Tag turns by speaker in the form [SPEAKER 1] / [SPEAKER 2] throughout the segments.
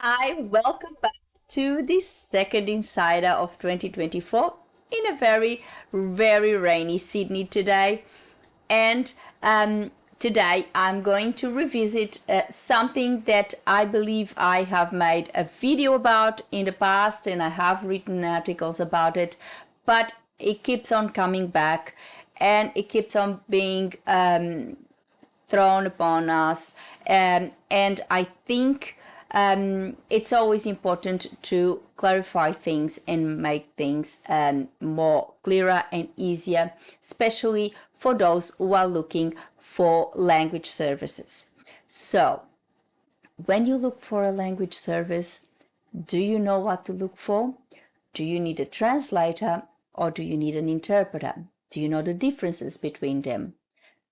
[SPEAKER 1] Hi, welcome back to the second Insider of 2024 in a very rainy Sydney today. And today I'm going to revisit something that I believe I have made a video about in the past and I have written articles about it, but it keeps on coming back and it keeps on being thrown upon us. And I think it's always important to clarify things and make things more clearer and easier, especially for those who are looking for language services. So, when you look for a language service, do you know what to look for? Do you need a translator or do you need an interpreter? Do you know the differences between them?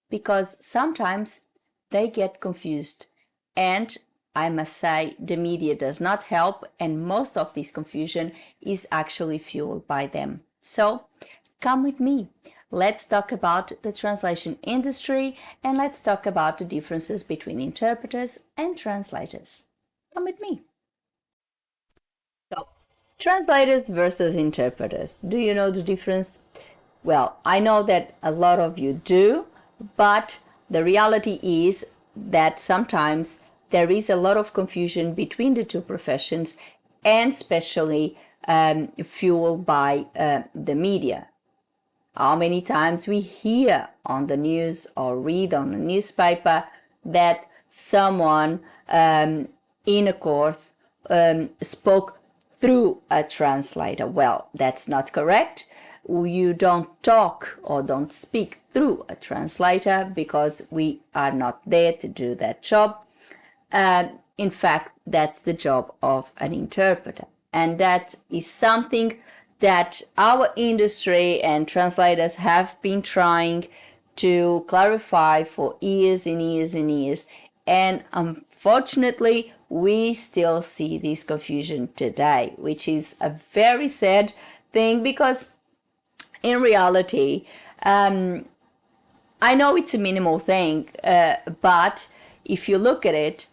[SPEAKER 1] Because sometimes they get confused, and I must say the media does not help, and most of this confusion is actually fueled by them. So come with me. Let's talk about the translation industry and let's talk about the differences between interpreters and translators. Come with me. So, translators versus interpreters. Do you know the difference? Well, I know that a lot of you do, but the reality is that sometimes there is a lot of confusion between the two professions, and especially fueled by the media. How many times we hear on the news or read on a newspaper that someone in a court spoke through a translator? Well, that's not correct. You don't talk or don't speak through a translator because we are not there to do that job. In fact, that's the job of an interpreter. And that is something that our industry and translators have been trying to clarify for years and years and years. And unfortunately, we still see this confusion today, which is a very sad thing because in reality, I know it's a minimal thing, but if you look at it,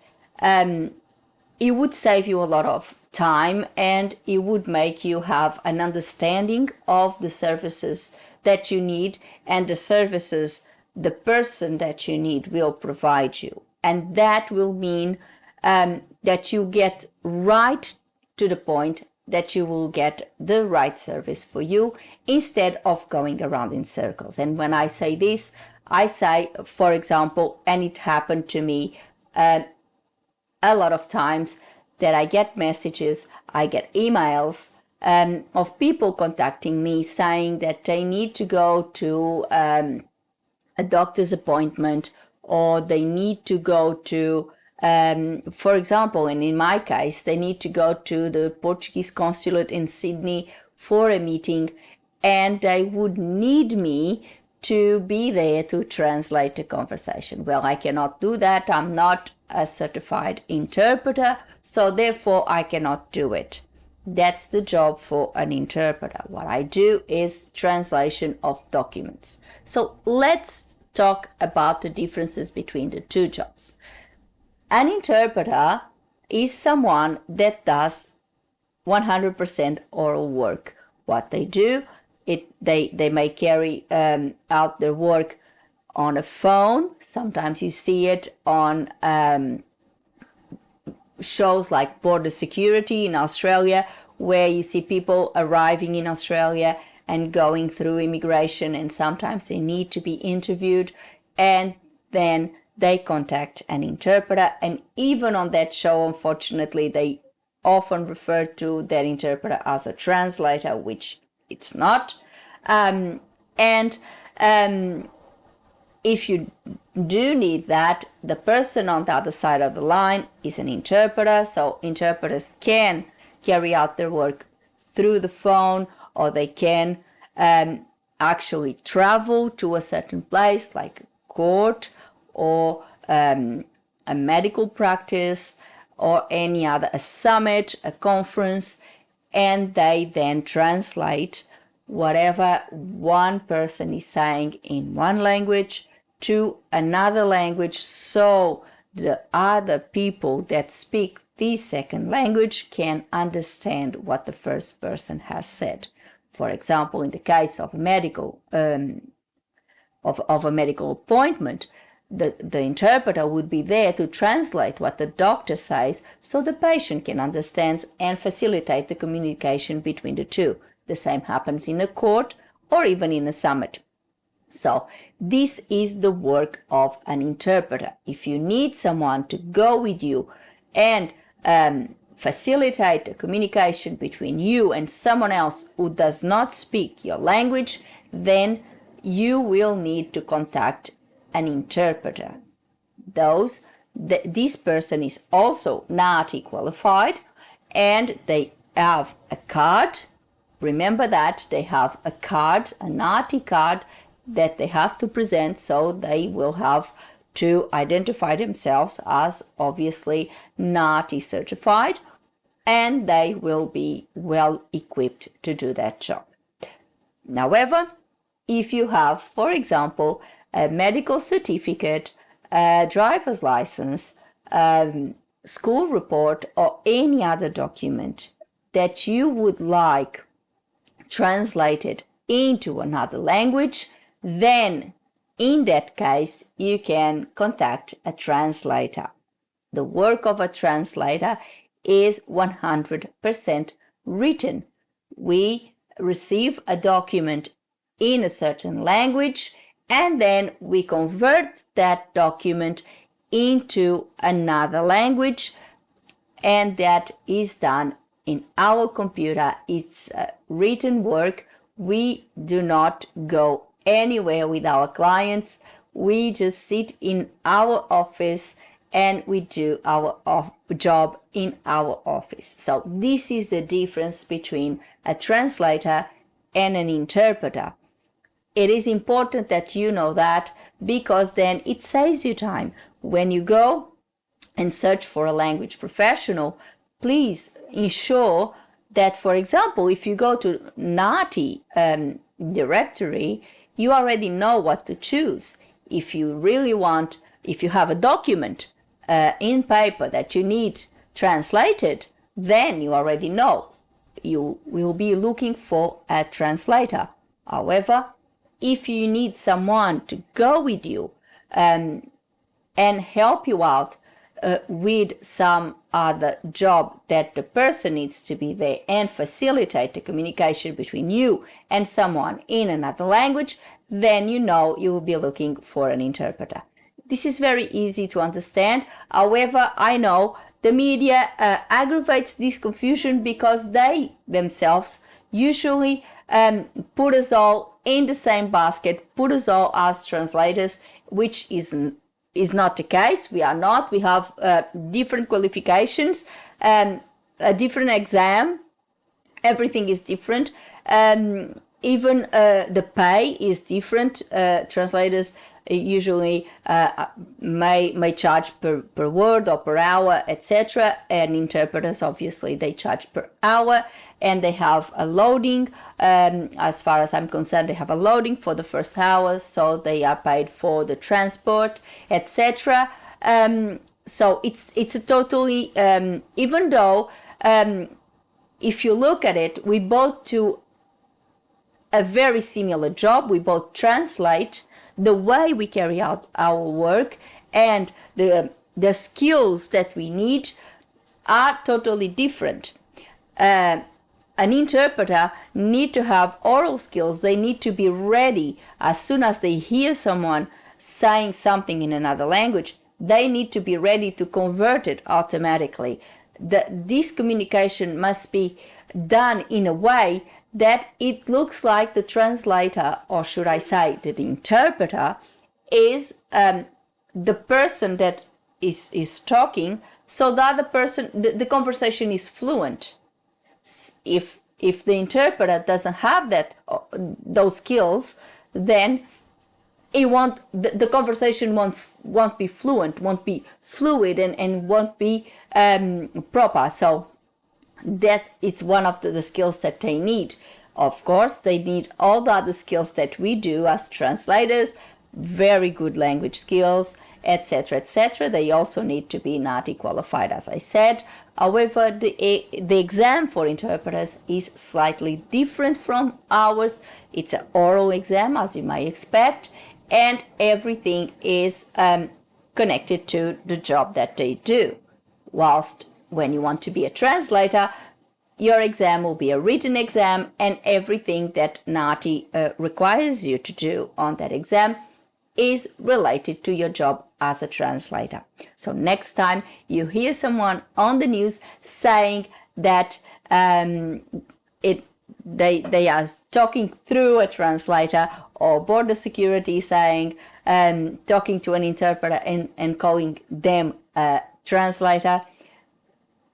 [SPEAKER 1] it would save you a lot of time and it would make you have an understanding of the services that you need and the services the person that you need will provide you. And that will mean that you get right to the point, that you will get the right service for you instead of going around in circles. And when I say this, I say, for example, and it happened to me a lot of times, that I get messages, I get emails of people contacting me saying that they need to go to a doctor's appointment or they need to go to for example, and in my case, they need to go to the Portuguese consulate in Sydney for a meeting and they would need me to be there to translate the conversation. Well, I cannot do that. I'm not a certified interpreter, so therefore I cannot do it. That's the job for an interpreter. What I do is translation of documents. So let's talk about the differences between the two jobs. An interpreter is someone that does 100% oral work. What they do, they may carry out their work on a phone. Sometimes you see it on shows like Border Security in Australia, where you see people arriving in Australia and going through immigration, and sometimes they need to be interviewed, and then they contact an interpreter. And even on that show, unfortunately, they often refer to that interpreter as a translator, which it's not. If you do need that, the person on the other side of the line is an interpreter. So interpreters can carry out their work through the phone, or they can actually travel to a certain place like court or a medical practice or any other, a summit, a conference, and they then translate whatever one person is saying in one language to another language, so the other people that speak this second language can understand what the first person has said. For example, in the case of a medical of a medical appointment, the interpreter would be there to translate what the doctor says so the patient can understand and facilitate the communication between the two. The same happens in a court or even in a summit. So this is the work of an interpreter. If you need someone to go with you and facilitate the communication between you and someone else who does not speak your language, then you will need to contact an interpreter. This person is also NAATI qualified and they have a card. Remember that they have a card, a NAATI card that they have to present, so they will have to identify themselves as obviously NAATI certified, and they will be well equipped to do that job. However, if you have, for example, a medical certificate, a driver's license, school report, or any other document that you would like translated into another language, then in that case you can contact a translator. The work of a translator is 100% written. We receive a document in a certain language and then we convert that document into another language, and that is done in our computer. It's written work. We do not go anywhere with our clients. We just sit in our office and we do our job in our office. So this is the difference between a translator and an interpreter. It is important that you know that, because then it saves you time. When you go and search for a language professional, please ensure that, for example, if you go to NAATI directory, you already know what to choose. If you really want, if you have a document in paper that you need translated, then you already know you will be looking for a translator. However, if you need someone to go with you and help you out with some other job that the person needs to be there and facilitate the communication between you and someone in another language, then you know you will be looking for an interpreter. This is very easy to understand. However, I know the media aggravates this confusion because they themselves usually put us all in the same basket, put us all as translators, which is not the case. We are not. We have different qualifications, a different exam. Everything is different. Even the pay is different. Translators usually may charge per word or per hour, etc. And interpreters, obviously, they charge per hour, and they have a loading. As far as I'm concerned, they have a loading for the first hour, so they are paid for the transport, etc. So it's a totally, even though if you look at it, we both do a very similar job. We both translate. The way we carry out our work and the skills that we need are totally different. An interpreter need to have oral skills. They need to be ready as soon as they hear someone saying something in another language. They need to be ready to convert it automatically. This communication must be done in a way that it looks like the translator, or should I say the interpreter, is the person that is talking, so the other person, the conversation is fluent. If the interpreter doesn't have those skills, then the conversation won't be fluent, won't be fluid, and won't be proper. So that is one of the skills that they need. Of course, they need all the other skills that we do as translators, very good language skills, etc., etc. They also need to be NATI qualified, as I said. However, the exam for interpreters is slightly different from ours. It's an oral exam, as you might expect, and everything is connected to the job that they do. Whilst when you want to be a translator, your exam will be a written exam, and everything that NATI requires you to do on that exam is related to your job as a translator. So next time you hear someone on the news saying that they are talking through a translator, or border security saying talking to an interpreter and calling them a translator,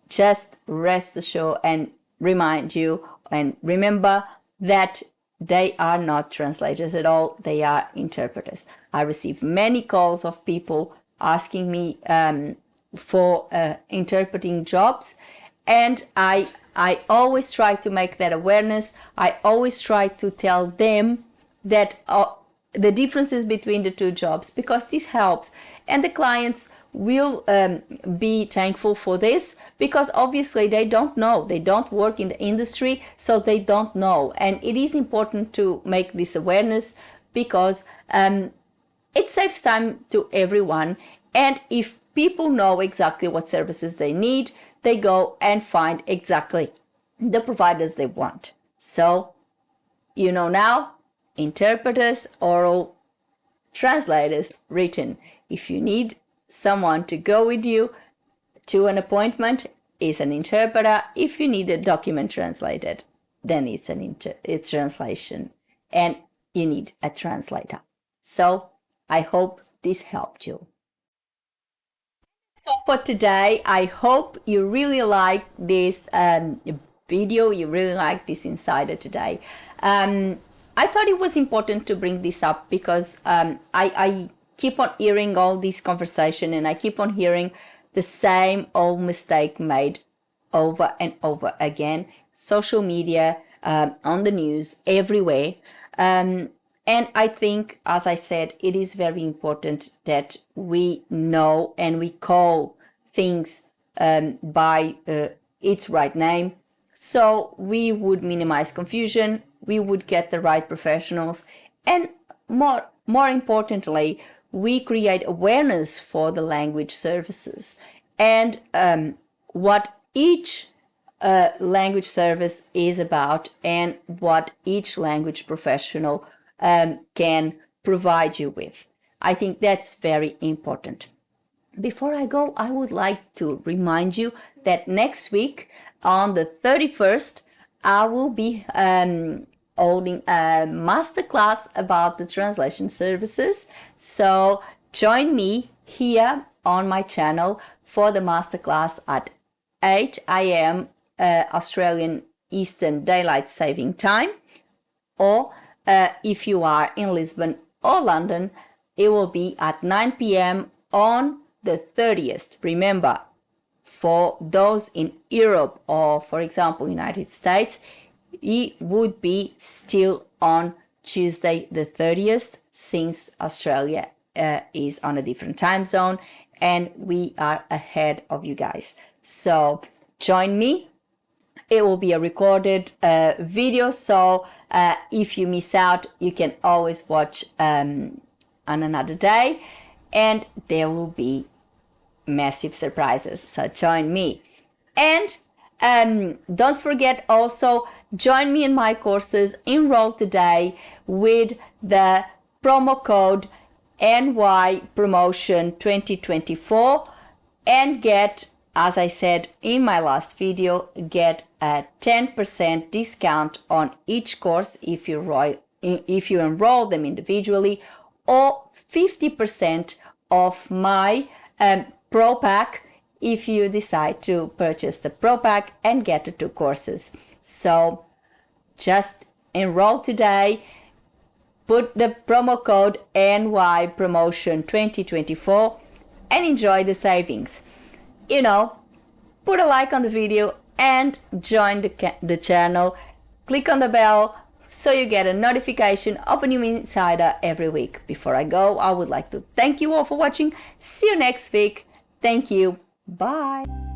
[SPEAKER 1] just rest assured and remind you and remember that they are not translators at all. They are interpreters. I receive many calls of people asking me for interpreting jobs, and I always try to make that awareness. I always try to tell them that the differences between the two jobs, because this helps, and the clients will be thankful for this, because obviously they don't know, they don't work in the industry, so they don't know. And it is important to make this awareness, because it saves time to everyone. And if people know exactly what services they need, they go and find exactly the providers they want. So you know now, interpreters, oral, translators, written. If you need someone to go with you to an appointment, is an interpreter. If you need a document translated, then it's it's translation, and you need a translator. So I hope this helped you. So for today, I hope you really like this video, you really like this insider today. I thought it was important to bring this up because I keep on hearing all this conversation, and I keep on hearing the same old mistake made over and over again. Social media, on the news, everywhere. And I think, as I said, it is very important that we know and we call things by its right name, so we would minimize confusion, we would get the right professionals, and more importantly, we create awareness for the language services and what each language service is about, and what each language professional can provide you with. I think that's very important. Before I go, I would like to remind you that next week, on the 31st, I will be holding a masterclass about the translation services. So join me here on my channel for the masterclass at 8 a.m. Australian Eastern Daylight Saving Time, or if you are in Lisbon or London, it will be at 9 p.m. on the 30th. Remember, for those in Europe or, for example, United States, it would be still on Tuesday the 30th, since Australia is on a different time zone and we are ahead of you guys. So join me. It will be a recorded video, so if you miss out, you can always watch on another day, and there will be massive surprises. So join me. And don't forget, also join me in my courses. Enroll today with the promo code NY Promotion 2024 and get, as I said in my last video, get a 10% discount on each course if you enroll them individually, or 50% of my Pro Pack if you decide to purchase the Pro Pack and get the 2 courses. So just enroll today, put the promo code NY Promotion 2024 and enjoy the savings. You know, put a like on the video and join the channel. Click on the bell so you get a notification of a new insider every week. Before I go, I would like to thank you all for watching. See you next week. Thank you. Bye.